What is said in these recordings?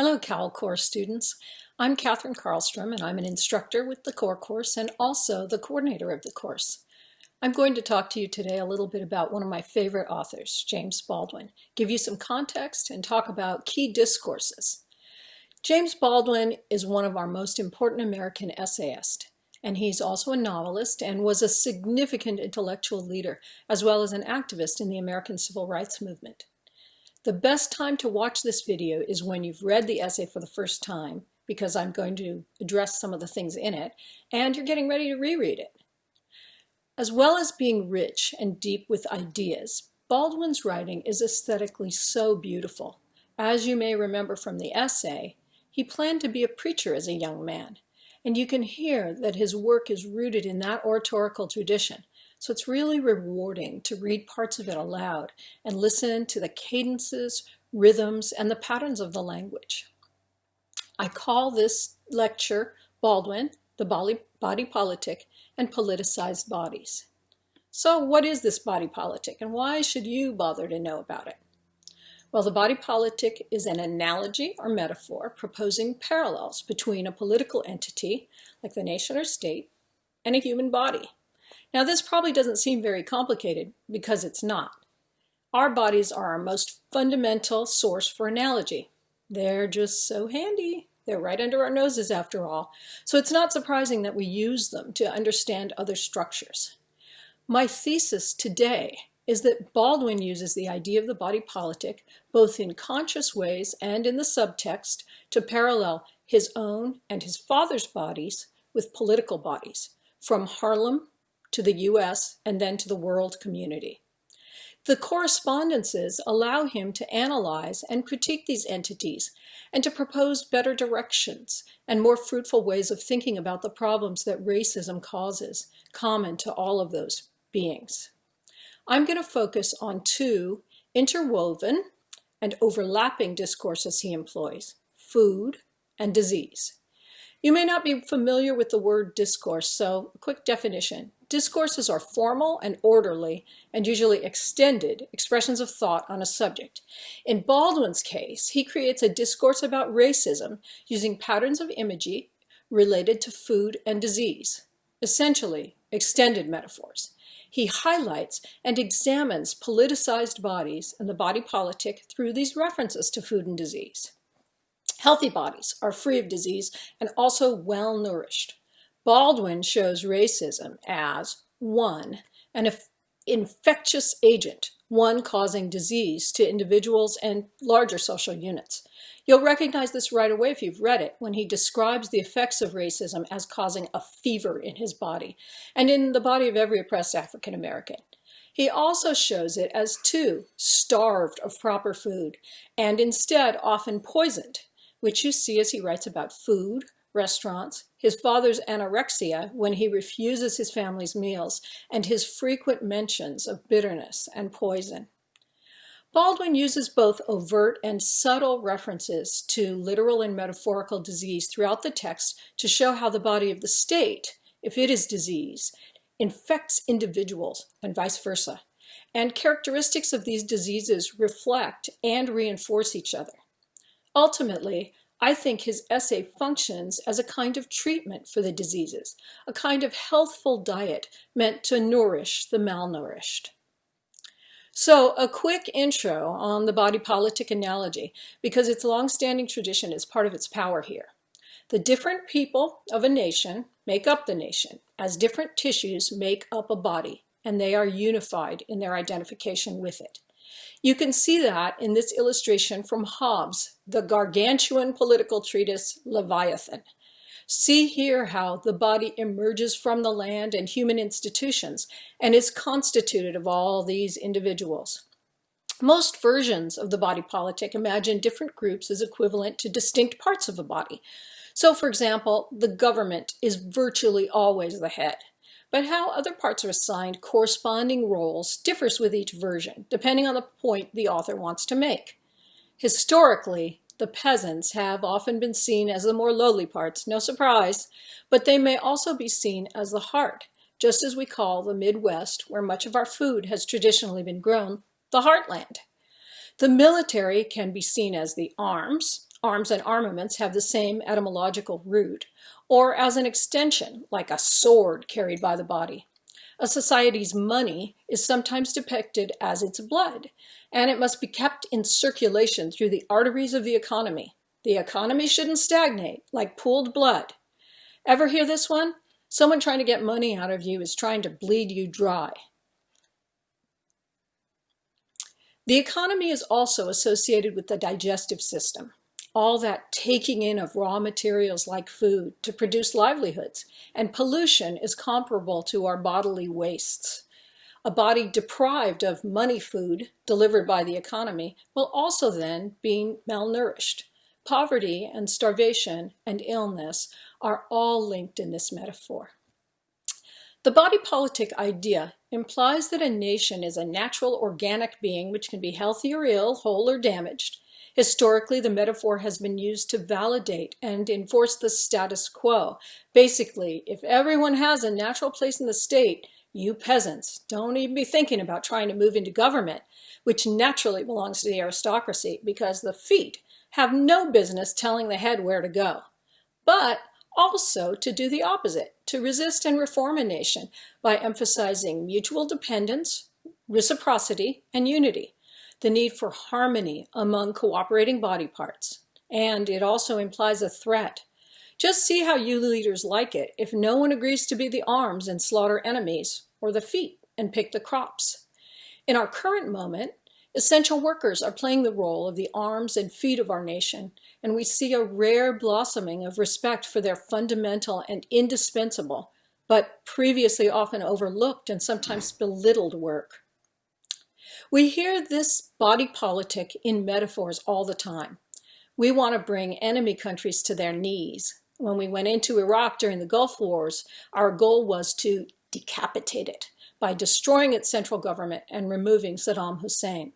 Hello, COWL course students. I'm Catherine Carlstroem, and I'm an instructor with the core course and also the coordinator of the course. I'm going to talk to you today a little bit about one of my favorite authors, James Baldwin, give you some context and talk about key discourses. James Baldwin is one of our most important American essayists, and he's also a novelist and was a significant intellectual leader, as well as an activist in the American Civil Rights Movement. The best time to watch this video is when you've read the essay for the first time, because I'm going to address some of the things in it, and you're getting ready to reread it. As well as being rich and deep with ideas, Baldwin's writing is aesthetically so beautiful. As you may remember from the essay, he planned to be a preacher as a young man, and you can hear that his work is rooted in that oratorical tradition. So it's really rewarding to read parts of it aloud and listen to the cadences, rhythms, and the patterns of the language. I call this lecture Baldwin, the Body Politic, and Politicized Bodies. So what is this body politic, and why should you bother to know about it? Well, the body politic is an analogy or metaphor proposing parallels between a political entity, like the nation or state, and a human body. Now, this probably doesn't seem very complicated because it's not. Our bodies are our most fundamental source for analogy. They're just so handy. They're right under our noses after all. So it's not surprising that we use them to understand other structures. My thesis today is that Baldwin uses the idea of the body politic both in conscious ways and in the subtext to parallel his own and his father's bodies with political bodies, from Harlem to the US and then to the world community. The correspondences allow him to analyze and critique these entities and to propose better directions and more fruitful ways of thinking about the problems that racism causes, common to all of those beings. I'm going to focus on two interwoven and overlapping discourses he employs: food and disease. You may not be familiar with the word discourse, so a quick definition. Discourses are formal and orderly and usually extended expressions of thought on a subject. In Baldwin's case, he creates a discourse about racism using patterns of imagery related to food and disease, essentially extended metaphors. He highlights and examines politicized bodies and the body politic through these references to food and disease. Healthy bodies are free of disease and also well-nourished. Baldwin shows racism as, one, an infectious agent, one causing disease to individuals and larger social units. You'll recognize this right away if you've read it when he describes the effects of racism as causing a fever in his body and in the body of every oppressed African American. He also shows it as two, starved of proper food and instead often poisoned, which you see as he writes about food, restaurants, his father's anorexia when he refuses his family's meals, and his frequent mentions of bitterness and poison. Baldwin uses both overt and subtle references to literal and metaphorical disease throughout the text to show how the body of the state, if it is disease, infects individuals and vice versa. And characteristics of these diseases reflect and reinforce each other. Ultimately, I think his essay functions as a kind of treatment for the diseases, a kind of healthful diet meant to nourish the malnourished. So a quick intro on the body politic analogy, because its long-standing tradition is part of its power here. The different people of a nation make up the nation, as different tissues make up a body, and they are unified in their identification with it. You can see that in this illustration from Hobbes, the gargantuan political treatise Leviathan. See here how the body emerges from the land and human institutions and is constituted of all these individuals. Most versions of the body politic imagine different groups as equivalent to distinct parts of a body. So, for example, the government is virtually always the head. But how other parts are assigned corresponding roles differs with each version, depending on the point the author wants to make. Historically, the peasants have often been seen as the more lowly parts, no surprise, but they may also be seen as the heart, just as we call the Midwest, where much of our food has traditionally been grown, the heartland. The military can be seen as the arms, arms and armaments have the same etymological root, or as an extension, like a sword carried by the body. A society's money is sometimes depicted as its blood, and it must be kept in circulation through the arteries of the economy. The economy shouldn't stagnate like pooled blood. Ever hear this one? Someone trying to get money out of you is trying to bleed you dry. The economy is also associated with the digestive system, all that taking in of raw materials like food to produce livelihoods, and pollution is comparable to our bodily wastes. A body deprived of money food delivered by the economy will also then be malnourished. Poverty and starvation and illness are all linked in this metaphor. The body politic idea implies that a nation is a natural organic being which can be healthy or ill, whole or damaged. Historically, the metaphor has been used to validate and enforce the status quo. Basically, if everyone has a natural place in the state, you peasants don't even be thinking about trying to move into government, which naturally belongs to the aristocracy because the feet have no business telling the head where to go. But also to do the opposite, to resist and reform a nation by emphasizing mutual dependence, reciprocity, and unity, the need for harmony among cooperating body parts. And it also implies a threat. Just see how you leaders like it if no one agrees to be the arms and slaughter enemies, or the feet and pick the crops. In our current moment, essential workers are playing the role of the arms and feet of our nation, and we see a rare blossoming of respect for their fundamental and indispensable, but previously often overlooked and sometimes belittled work. We hear this body politic in metaphors all the time. We want to bring enemy countries to their knees. When we went into Iraq during the Gulf Wars, our goal was to decapitate it by destroying its central government and removing Saddam Hussein.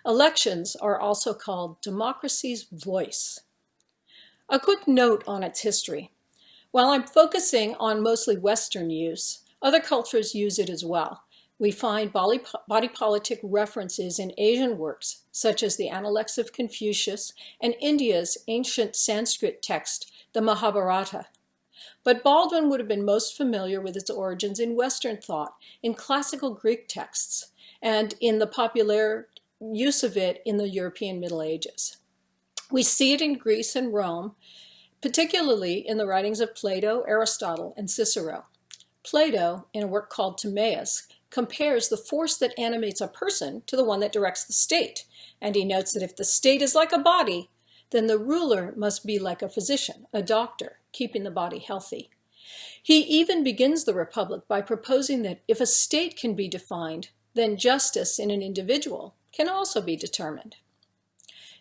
Elections are also called democracy's voice. A quick note on its history. While I'm focusing on mostly Western use, other cultures use it as well. We find body politic references in Asian works, such as the Analects of Confucius and India's ancient Sanskrit text, the Mahabharata. But Baldwin would have been most familiar with its origins in Western thought, in classical Greek texts, and in the popular use of it in the European Middle Ages. We see it in Greece and Rome, particularly in the writings of Plato, Aristotle, and Cicero. Plato, in a work called Timaeus, compares the force that animates a person to the one that directs the state, and he notes that if the state is like a body, then the ruler must be like a physician, a doctor, keeping the body healthy. He even begins the Republic by proposing that if a state can be defined, then justice in an individual can also be determined.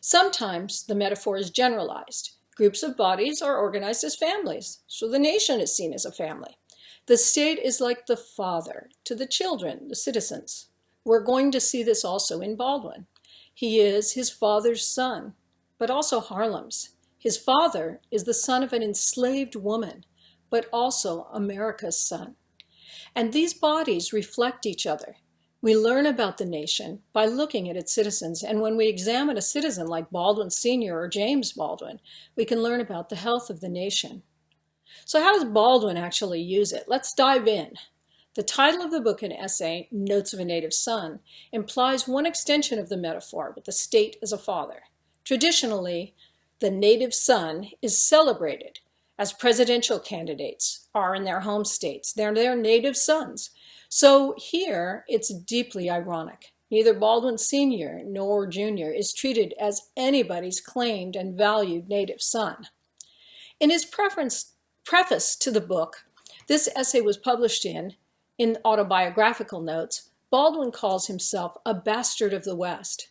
Sometimes the metaphor is generalized. Groups of bodies are organized as families, so the nation is seen as a family. The state is like the father to the children, the citizens. We're going to see this also in Baldwin. He is his father's son, but also Harlem's. His father is the son of an enslaved woman, but also America's son. And these bodies reflect each other. We learn about the nation by looking at its citizens, and when we examine a citizen like Baldwin Sr. or James Baldwin, we can learn about the health of the nation. So how does Baldwin actually use it? Let's dive in. The title of the book and essay, Notes of a Native Son, implies one extension of the metaphor with the state as a father. Traditionally, the native son is celebrated as presidential candidates are in their home states. They're their native sons. So here, it's deeply ironic. Neither Baldwin Sr. nor Jr. is treated as anybody's claimed and valued native son. In his preface to the book, this essay was published in autobiographical notes, Baldwin calls himself a bastard of the West.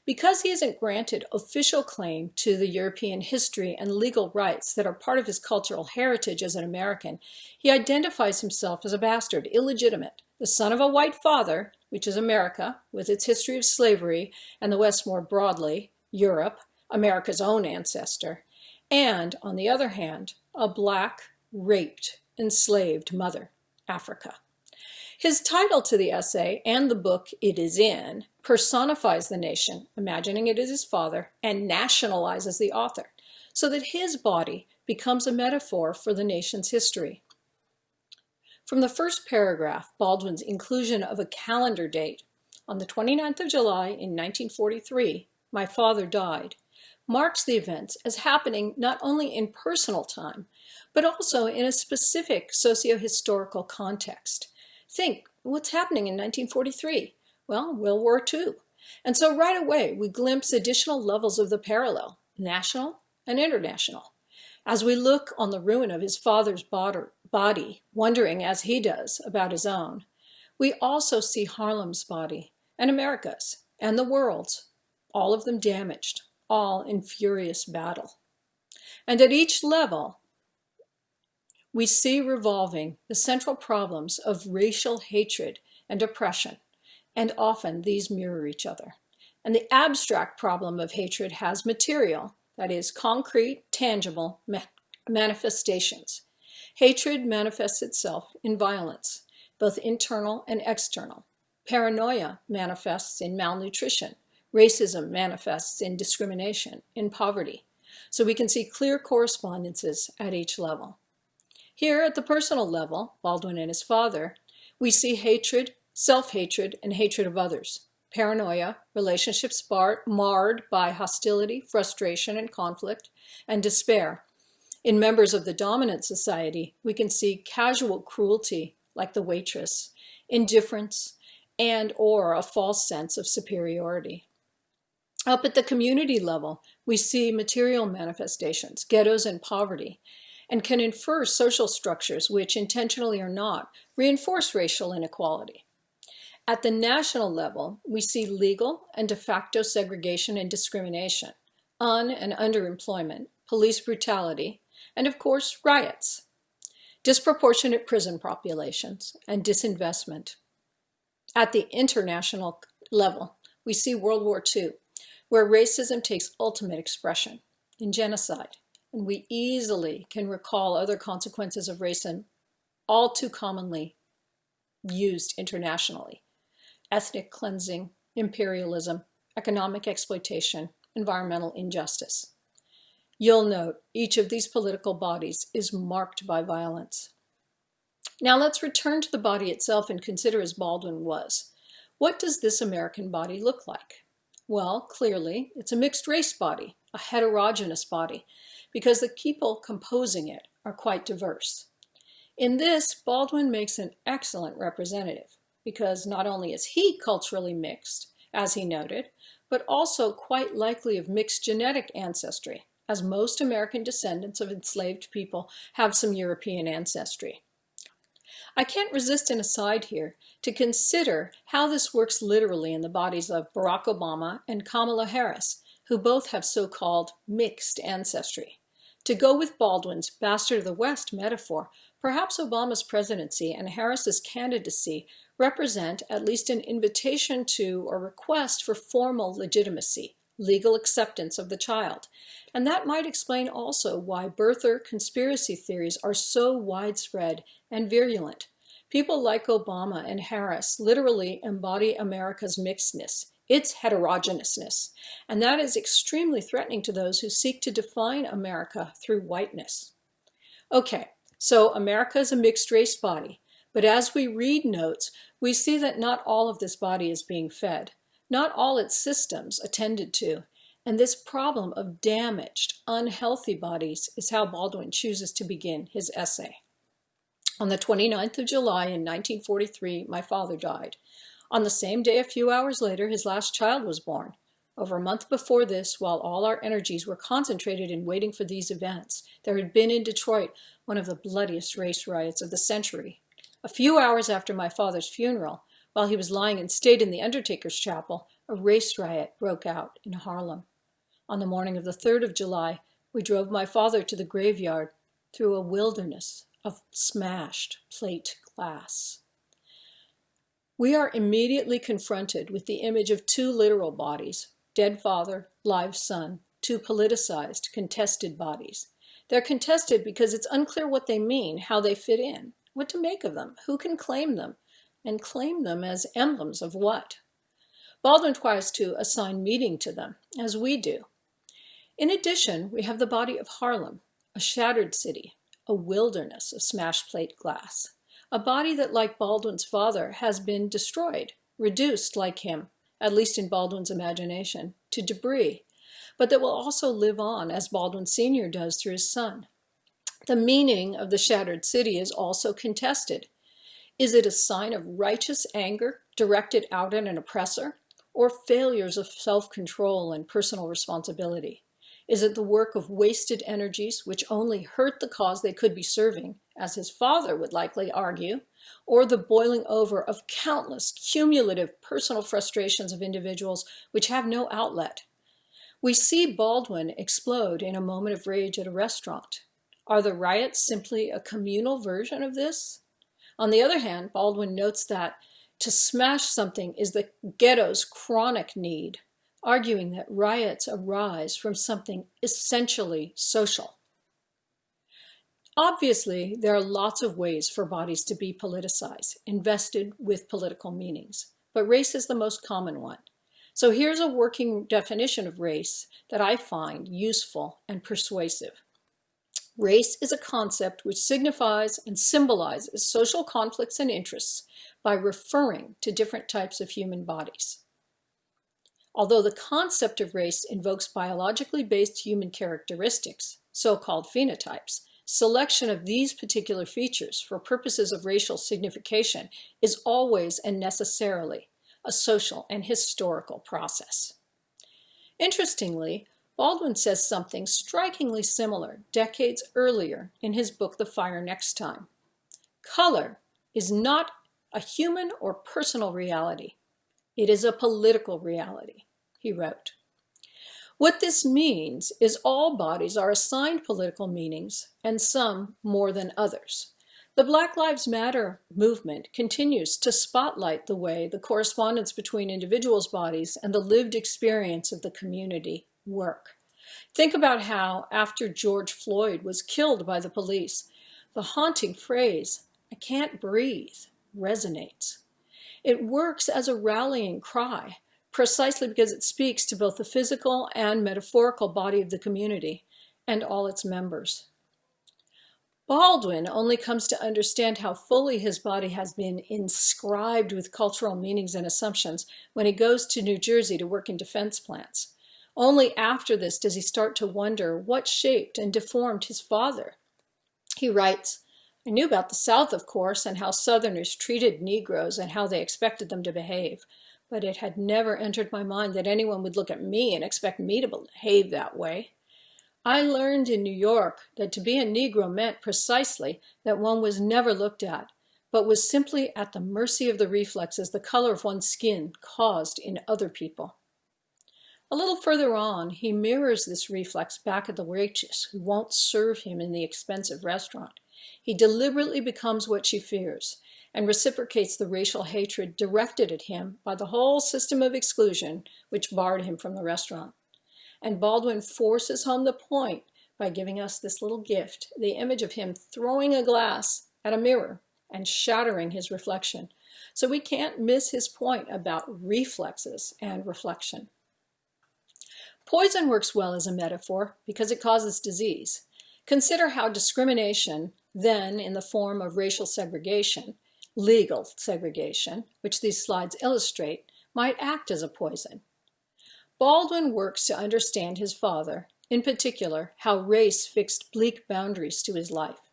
Because he isn't granted official claim to the European history and legal rights that are part of his cultural heritage as an American, he identifies himself as a bastard, illegitimate, the son of a white father, which is America, with its history of slavery, and the West more broadly, Europe, America's own ancestor, and, on the other hand, a black, raped, enslaved mother, Africa. His title to the essay and the book it is in personifies the nation, imagining it as his father, and nationalizes the author, so that his body becomes a metaphor for the nation's history. From the first paragraph, Baldwin's inclusion of a calendar date, on the 29th of July in 1943, my father died, marks the events as happening not only in personal time, but also in a specific socio-historical context. Think, what's happening in 1943? Well, World War II. And so right away, we glimpse additional levels of the parallel, national and international. As we look on the ruin of his father's body, wondering as he does about his own, we also see Harlem's body and America's and the world's, all of them damaged, all in furious battle. And at each level, we see revolving the central problems of racial hatred and oppression, and often these mirror each other. And the abstract problem of hatred has material, that is, concrete, tangible manifestations. Hatred manifests itself in violence, both internal and external. Paranoia manifests in malnutrition. Racism manifests in discrimination, in poverty. So we can see clear correspondences at each level. Here at the personal level, Baldwin and his father, we see hatred, self-hatred, and hatred of others. Paranoia, relationships marred by hostility, frustration, and conflict, and despair. In members of the dominant society, we can see casual cruelty, like the waitress, indifference, and/or a false sense of superiority. Up at the community level, we see material manifestations, ghettos and poverty, and can infer social structures which, intentionally or not, reinforce racial inequality. At the national level, we see legal and de facto segregation and discrimination, and underemployment, police brutality, and of course, riots, disproportionate prison populations, and disinvestment. At the international level, we see World War II, where racism takes ultimate expression in genocide, and we easily can recall other consequences of racism all too commonly used internationally: ethnic cleansing, imperialism, economic exploitation, environmental injustice. You'll note each of these political bodies is marked by violence. Now let's return to the body itself and consider as Baldwin was. What does this American body look like? Well, clearly, it's a mixed race body, a heterogeneous body, because the people composing it are quite diverse. In this, Baldwin makes an excellent representative, because not only is he culturally mixed, as he noted, but also quite likely of mixed genetic ancestry, as most American descendants of enslaved people have some European ancestry. I can't resist an aside here to consider how this works literally in the bodies of Barack Obama and Kamala Harris, who both have so-called mixed ancestry. To go with Baldwin's Bastard of the West metaphor, perhaps Obama's presidency and Harris's candidacy represent at least an invitation to or request for formal legitimacy, legal acceptance of the child. And that might explain also why birther conspiracy theories are so widespread and virulent. People like Obama and Harris literally embody America's mixedness, its heterogeneousness, and that is extremely threatening to those who seek to define America through whiteness. Okay, so America is a mixed race body, but as we read notes, we see that not all of this body is being fed, not all its systems attended to, and this problem of damaged, unhealthy bodies is how Baldwin chooses to begin his essay. On the 29th of July in 1943, my father died. On the same day, a few hours later, his last child was born. Over a month before this, while all our energies were concentrated in waiting for these events, there had been in Detroit one of the bloodiest race riots of the century. A few hours after my father's funeral, while he was lying in state in the undertaker's chapel, a race riot broke out in Harlem. On the morning of the 3rd of July, we drove my father to the graveyard through a wilderness of smashed plate glass. We are immediately confronted with the image of two literal bodies, dead father, live son, two politicized, contested bodies. They're contested because it's unclear what they mean, how they fit in, what to make of them, who can claim them, and claim them as emblems of what? Baldwin tries to assign meaning to them, as we do. In addition, we have the body of Harlem, a shattered city, a wilderness of smashed plate glass, a body that, like Baldwin's father, has been destroyed, reduced, like him, at least in Baldwin's imagination, to debris, but that will also live on as Baldwin Sr. does through his son. The meaning of the shattered city is also contested. Is it a sign of righteous anger directed out at an oppressor, or failures of self-control and personal responsibility? Is it the work of wasted energies which only hurt the cause they could be serving, as his father would likely argue, or the boiling over of countless cumulative personal frustrations of individuals which have no outlet? We see Baldwin explode in a moment of rage at a restaurant. Are the riots simply a communal version of this? On the other hand, Baldwin notes that to smash something is the ghetto's chronic need, arguing that riots arise from something essentially social. Obviously, there are lots of ways for bodies to be politicized, invested with political meanings, but race is the most common one. So here's a working definition of race that I find useful and persuasive. Race is a concept which signifies and symbolizes social conflicts and interests by referring to different types of human bodies. Although the concept of race invokes biologically based human characteristics, so-called phenotypes, selection of these particular features for purposes of racial signification is always and necessarily a social and historical process. Interestingly, Baldwin says something strikingly similar decades earlier in his book, The Fire Next Time. Color is not a human or personal reality. It is a political reality, he wrote. What this means is all bodies are assigned political meanings, and some more than others. The Black Lives Matter movement continues to spotlight the way the correspondence between individuals' bodies and the lived experience of the community work. Think about how, after George Floyd was killed by the police, the haunting phrase, "I can't breathe," resonates. It works as a rallying cry, precisely because it speaks to both the physical and metaphorical body of the community and all its members. Baldwin only comes to understand how fully his body has been inscribed with cultural meanings and assumptions when he goes to New Jersey to work in defense plants. Only after this does he start to wonder what shaped and deformed his father. He writes, "I knew about the South, of course, and how Southerners treated Negroes and how they expected them to behave, but it had never entered my mind that anyone would look at me and expect me to behave that way. I learned in New York that to be a Negro meant precisely that one was never looked at, but was simply at the mercy of the reflexes the color of one's skin caused in other people." A little further on, he mirrors this reflex back at the waitress who won't serve him in the expensive restaurant. He deliberately becomes what she fears and reciprocates the racial hatred directed at him by the whole system of exclusion which barred him from the restaurant. And Baldwin forces home the point by giving us this little gift, the image of him throwing a glass at a mirror and shattering his reflection. So we can't miss his point about reflexes and reflection. Poison works well as a metaphor because it causes disease. Consider how discrimination, then in the form of racial segregation, legal segregation, which these slides illustrate, might act as a poison. Baldwin works to understand his father, in particular, how race fixed bleak boundaries to his life.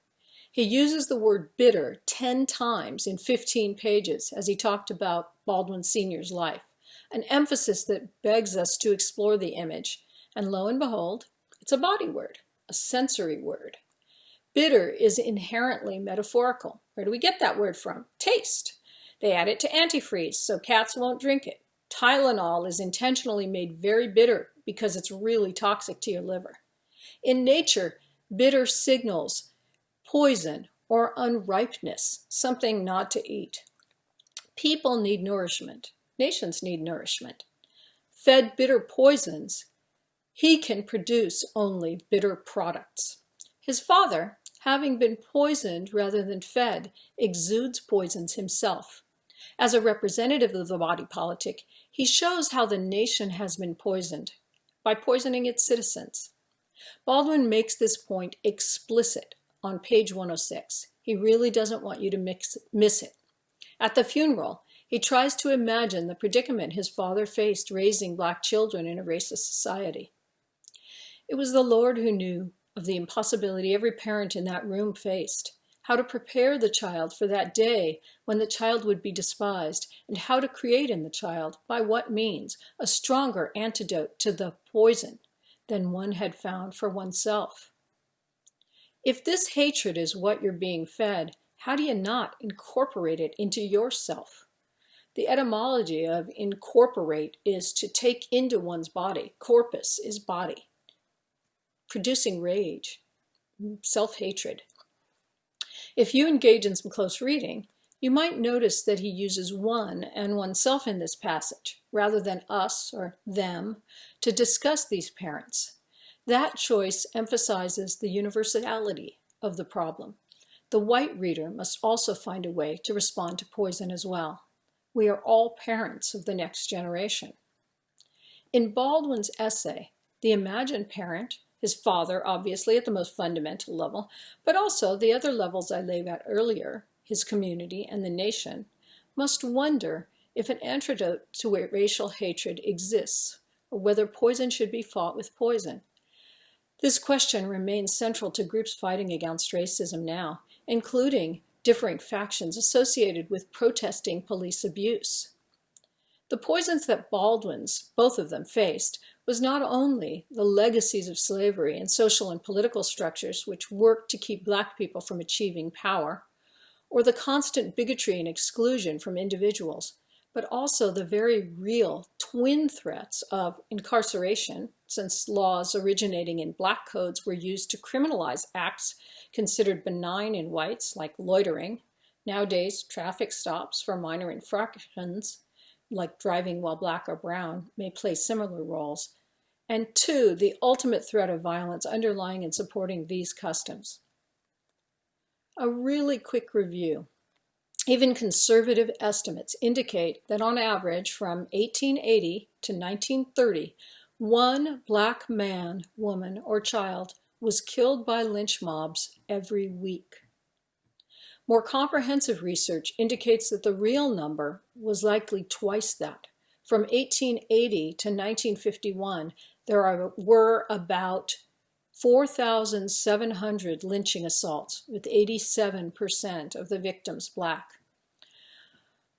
He uses the word bitter 10 times in 15 pages as he talked about Baldwin Sr.'s life, an emphasis that begs us to explore the image, and lo and behold, it's a body word, a sensory word. Bitter is inherently metaphorical. Where do we get that word from? Taste. They add it to antifreeze so cats won't drink it. Tylenol is intentionally made very bitter because it's really toxic to your liver. In nature, bitter signals poison or unripeness, something not to eat. People need nourishment. Nations need nourishment. Fed bitter poisons, he can produce only bitter products. His father, having been poisoned rather than fed, exudes poisons himself. As a representative of the body politic, he shows how the nation has been poisoned by poisoning its citizens. Baldwin makes this point explicit on page 106. He really doesn't want you to miss it. At the funeral, he tries to imagine the predicament his father faced raising Black children in a racist society. It was the Lord who knew of the impossibility every parent in that room faced, how to prepare the child for that day when the child would be despised, and how to create in the child, by what means, a stronger antidote to the poison than one had found for oneself. If this hatred is what you're being fed, how do you not incorporate it into yourself? The etymology of incorporate is to take into one's body. Corpus is body, producing rage, self-hatred. If you engage in some close reading, you might notice that he uses one and oneself in this passage, rather than us or them, to discuss these parents. That choice emphasizes the universality of the problem. The white reader must also find a way to respond to poison as well. We are all parents of the next generation. In Baldwin's essay, the imagined parent, his father, obviously at the most fundamental level, but also the other levels I laid out earlier, his community and the nation, must wonder if an antidote to racial hatred exists, or whether poison should be fought with poison. This question remains central to groups fighting against racism now, including differing factions associated with protesting police abuse. The poisons that Baldwin's, both of them, faced was not only the legacies of slavery and social and political structures which worked to keep Black people from achieving power, or the constant bigotry and exclusion from individuals, but also the very real twin threats of incarceration, since laws originating in Black codes were used to criminalize acts considered benign in whites, like loitering. Nowadays, traffic stops for minor infractions, like driving while Black or brown, may play similar roles. And two, the ultimate threat of violence underlying and supporting these customs. A really quick review. Even conservative estimates indicate that on average from 1880 to 1930, one Black man, woman, or child was killed by lynch mobs every week. More comprehensive research indicates that the real number was likely twice that. From 1880 to 1951, there were about 4,700 lynching assaults, with 87% of the victims Black.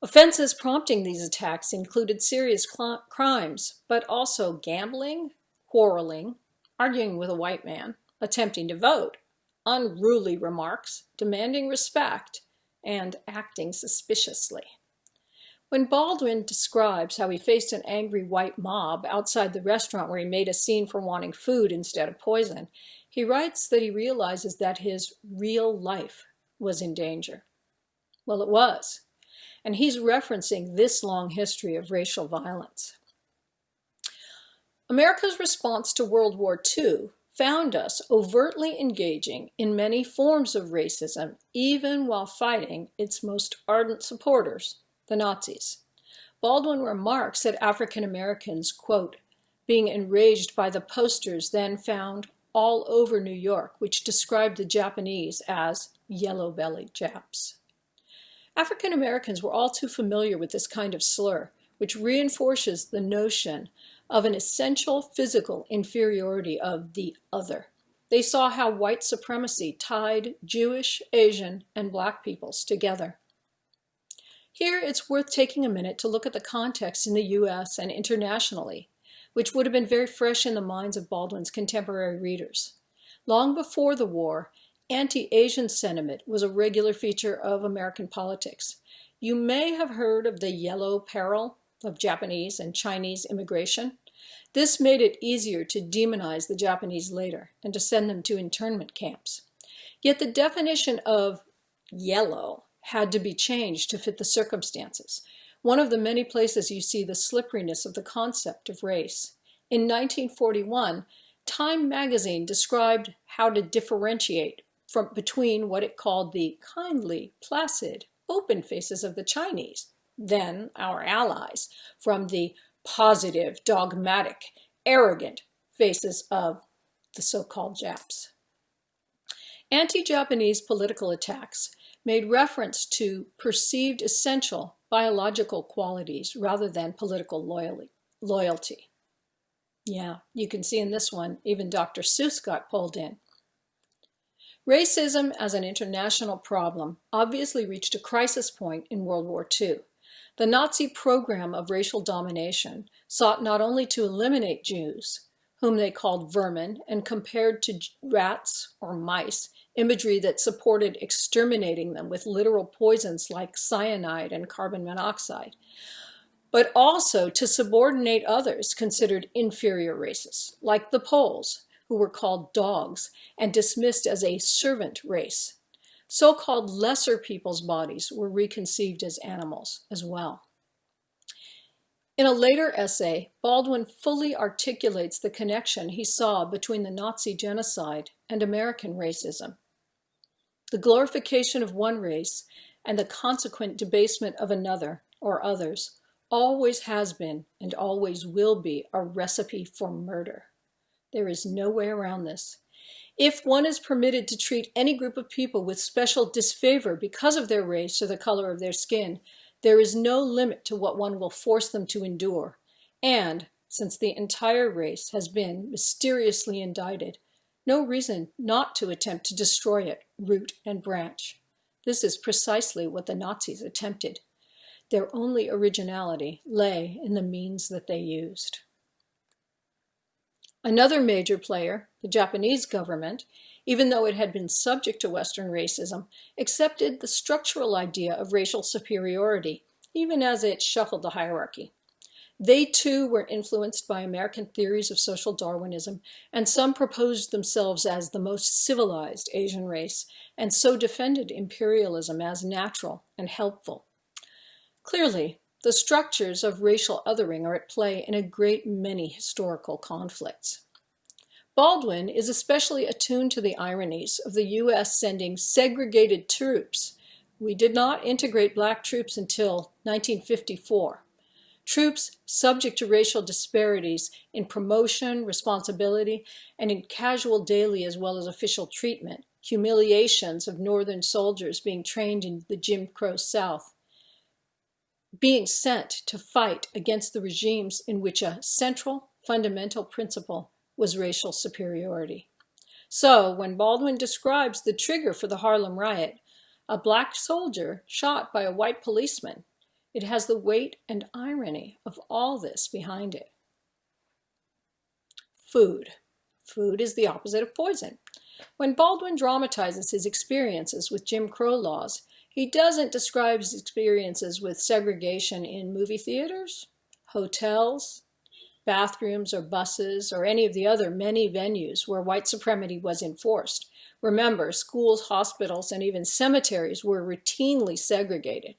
Offenses prompting these attacks included serious crimes, but also gambling, quarreling, arguing with a white man, attempting to vote, unruly remarks, demanding respect, and acting suspiciously. When Baldwin describes how he faced an angry white mob outside the restaurant where he made a scene for wanting food instead of poison, he writes that he realizes that his real life was in danger. Well, it was, and he's referencing this long history of racial violence. America's response to World War II found us overtly engaging in many forms of racism, even while fighting its most ardent supporters, the Nazis. Baldwin remarks that African Americans, quote, being enraged by the posters then found all over New York, which described the Japanese as yellow-bellied Japs. African Americans were all too familiar with this kind of slur, which reinforces the notion of an essential physical inferiority of the other. They saw how white supremacy tied Jewish, Asian, and Black peoples together. Here, it's worth taking a minute to look at the context in the U.S. and internationally, which would have been very fresh in the minds of Baldwin's contemporary readers. Long before the war, anti-Asian sentiment was a regular feature of American politics. You may have heard of the yellow peril of Japanese and Chinese immigration. This made it easier to demonize the Japanese later and to send them to internment camps. Yet the definition of yellow had to be changed to fit the circumstances, one of the many places you see the slipperiness of the concept of race. In 1941, Time magazine described how to differentiate between what it called the kindly, placid, open faces of the Chinese then our allies, from the positive, dogmatic, arrogant faces of the so-called Japs. Anti-Japanese political attacks made reference to perceived essential biological qualities rather than political loyalty. Yeah, you can see in this one, even Dr. Seuss got pulled in. Racism as an international problem obviously reached a crisis point in World War II. The Nazi program of racial domination sought not only to eliminate Jews, whom they called vermin and compared to rats or mice, imagery that supported exterminating them with literal poisons like cyanide and carbon monoxide, but also to subordinate others considered inferior races, like the Poles, who were called dogs and dismissed as a servant race. So-called lesser people's bodies were reconceived as animals as well. In a later essay, Baldwin fully articulates the connection he saw between the Nazi genocide and American racism. The glorification of one race and the consequent debasement of another or others always has been and always will be a recipe for murder. There is no way around this. If one is permitted to treat any group of people with special disfavor because of their race or the color of their skin, there is no limit to what one will force them to endure. And, since the entire race has been mysteriously indicted, no reason not to attempt to destroy it, root and branch. This is precisely what the Nazis attempted. Their only originality lay in the means that they used. Another major player, the Japanese government, even though it had been subject to Western racism, accepted the structural idea of racial superiority, even as it shuffled the hierarchy. They too were influenced by American theories of social Darwinism, and some proposed themselves as the most civilized Asian race, and so defended imperialism as natural and helpful. Clearly, the structures of racial othering are at play in a great many historical conflicts. Baldwin is especially attuned to the ironies of the U.S. sending segregated troops. We did not integrate black troops until 1954. Troops subject to racial disparities in promotion, responsibility, and in casual daily as well as official treatment, humiliations of Northern soldiers being trained in the Jim Crow South, being sent to fight against the regimes in which a central fundamental principle was racial superiority. So, when Baldwin describes the trigger for the Harlem riot, a black soldier shot by a white policeman, it has the weight and irony of all this behind it. Food. Food is the opposite of poison. When Baldwin dramatizes his experiences with Jim Crow laws, he doesn't describe his experiences with segregation in movie theaters, hotels, bathrooms, or buses, or any of the other many venues where white supremacy was enforced. Remember, schools, hospitals, and even cemeteries were routinely segregated.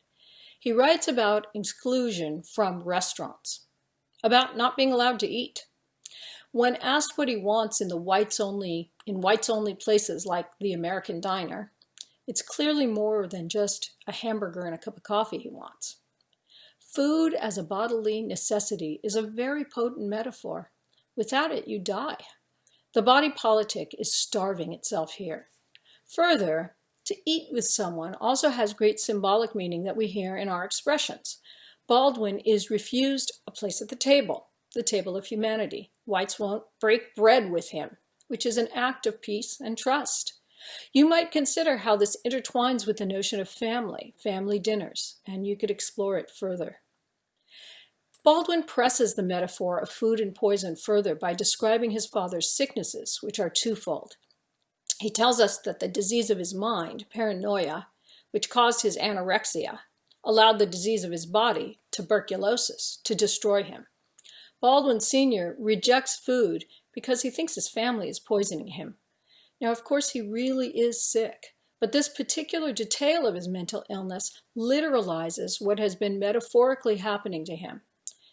He writes about exclusion from restaurants, about not being allowed to eat. When asked what he wants in whites-only places like the American diner, it's clearly more than just a hamburger and a cup of coffee he wants. Food as a bodily necessity is a very potent metaphor. Without it, you die. The body politic is starving itself here. Further, to eat with someone also has great symbolic meaning that we hear in our expressions. Baldwin is refused a place at the table of humanity. Whites won't break bread with him, which is an act of peace and trust. You might consider how this intertwines with the notion of family dinners, and you could explore it further. Baldwin presses the metaphor of food and poison further by describing his father's sicknesses, which are twofold. He tells us that the disease of his mind, paranoia, which caused his anorexia, allowed the disease of his body, tuberculosis, to destroy him. Baldwin Sr. rejects food because he thinks his family is poisoning him. Now, of course, he really is sick, but this particular detail of his mental illness literalizes what has been metaphorically happening to him.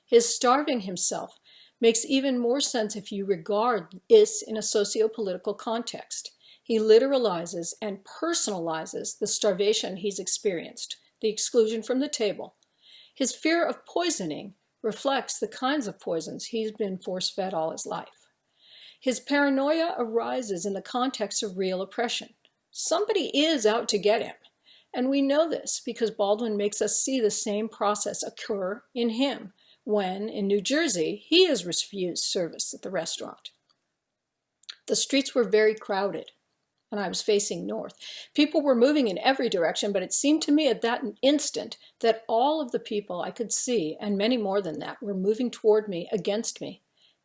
His starving himself makes even more sense if you regard this in a socio-political context. He literalizes and personalizes the starvation he's experienced, the exclusion from the table. His fear of poisoning reflects the kinds of poisons he's been force-fed all his life. His paranoia arises in the context of real oppression. Somebody is out to get him. And we know this because Baldwin makes us see the same process occur in him when, in New Jersey, he is refused service at the restaurant. The streets were very crowded, and I was facing north. People were moving in every direction, but it seemed to me at that instant that all of the people I could see, and many more than that, were moving toward me, against me,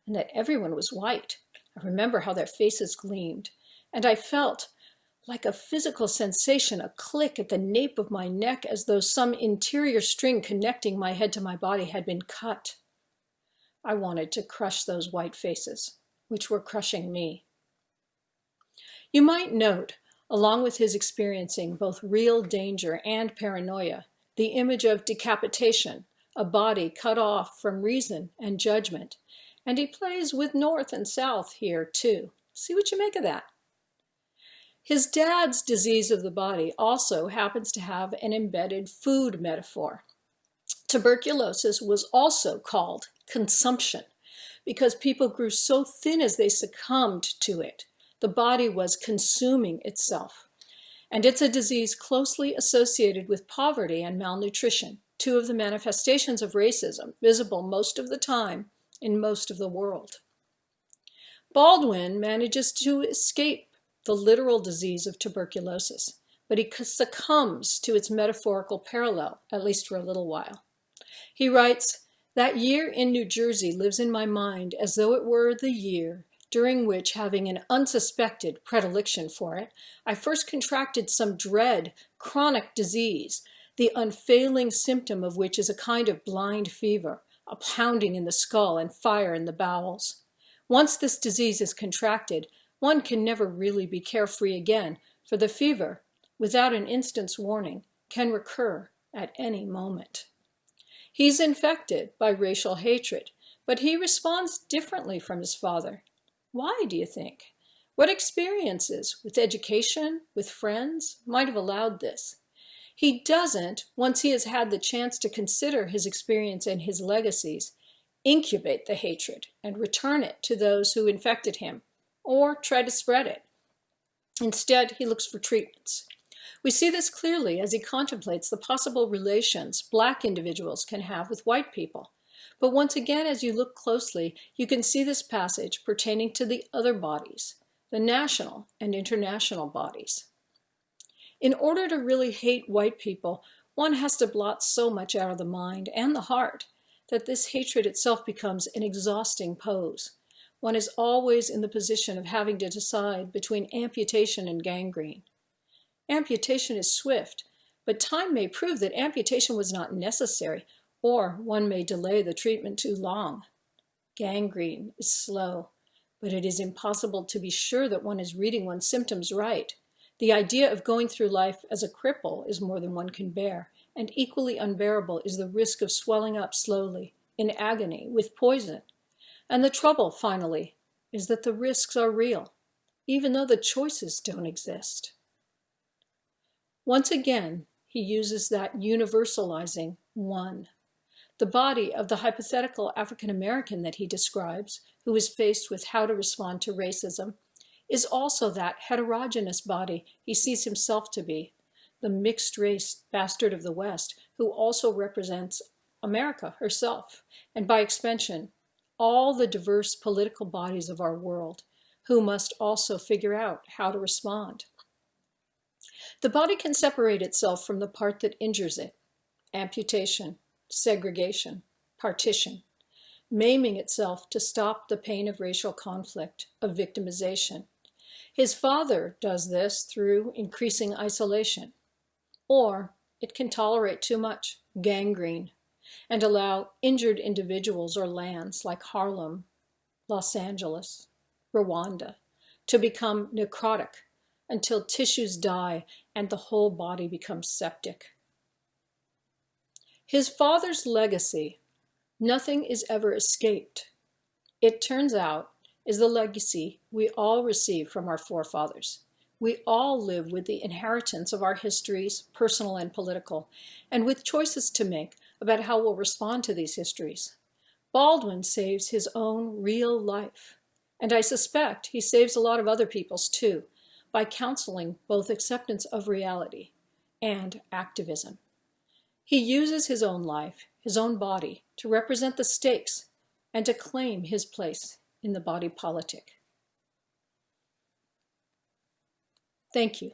and that everyone was white. I remember how their faces gleamed, and I felt like a physical sensation, a click at the nape of my neck, as though some interior string connecting my head to my body had been cut. I wanted to crush those white faces, which were crushing me. You might note, along with his experiencing both real danger and paranoia, the image of decapitation, a body cut off from reason and judgment. And he plays with North and South here, too. See what you make of that. His dad's disease of the body also happens to have an embedded food metaphor. Tuberculosis was also called consumption because people grew so thin as they succumbed to it. The body was consuming itself. And it's a disease closely associated with poverty and malnutrition, two of the manifestations of racism visible most of the time in most of the world. Baldwin manages to escape the literal disease of tuberculosis, but he succumbs to its metaphorical parallel, at least for a little while. He writes, "That year in New Jersey lives in my mind as though it were the year during which, having an unsuspected predilection for it, I first contracted some dread, chronic disease, the unfailing symptom of which is a kind of blind fever, a pounding in the skull and fire in the bowels. Once this disease is contracted, one can never really be carefree again, for the fever, without an instant's warning, can recur at any moment." He's infected by racial hatred, but he responds differently from his father. Why, do you think? What experiences, with education, with friends, might have allowed this? He doesn't, once he has had the chance to consider his experience and his legacies, incubate the hatred and return it to those who infected him, or try to spread it. Instead, he looks for treatments. We see this clearly as he contemplates the possible relations Black individuals can have with white people. But once again, as you look closely, you can see this passage pertaining to the other bodies, the national and international bodies. In order to really hate white people, one has to blot so much out of the mind and the heart that this hatred itself becomes an exhausting pose. One is always in the position of having to decide between amputation and gangrene. Amputation is swift, but time may prove that amputation was not necessary, or one may delay the treatment too long. Gangrene is slow, but it is impossible to be sure that one is reading one's symptoms right. The idea of going through life as a cripple is more than one can bear, and equally unbearable is the risk of swelling up slowly, in agony, with poison. And the trouble, finally, is that the risks are real, even though the choices don't exist. Once again, he uses that universalizing one. The body of the hypothetical African American that he describes, who is faced with how to respond to racism, is also that heterogeneous body he sees himself to be, the mixed-race bastard of the West, who also represents America herself, and by extension, all the diverse political bodies of our world, who must also figure out how to respond. The body can separate itself from the part that injures it, amputation, segregation, partition, maiming itself to stop the pain of racial conflict, of victimization. His father does this through increasing isolation, or it can tolerate too much, gangrene, and allow injured individuals or lands like Harlem, Los Angeles, Rwanda, to become necrotic until tissues die and the whole body becomes septic. His father's legacy, nothing is ever escaped. It turns out, is the legacy we all receive from our forefathers. We all live with the inheritance of our histories, personal and political, and with choices to make about how we'll respond to these histories. Baldwin saves his own real life, and I suspect he saves a lot of other people's too, by counseling both acceptance of reality and activism. He uses his own life, his own body, to represent the stakes and to claim his place in the body politic. Thank you.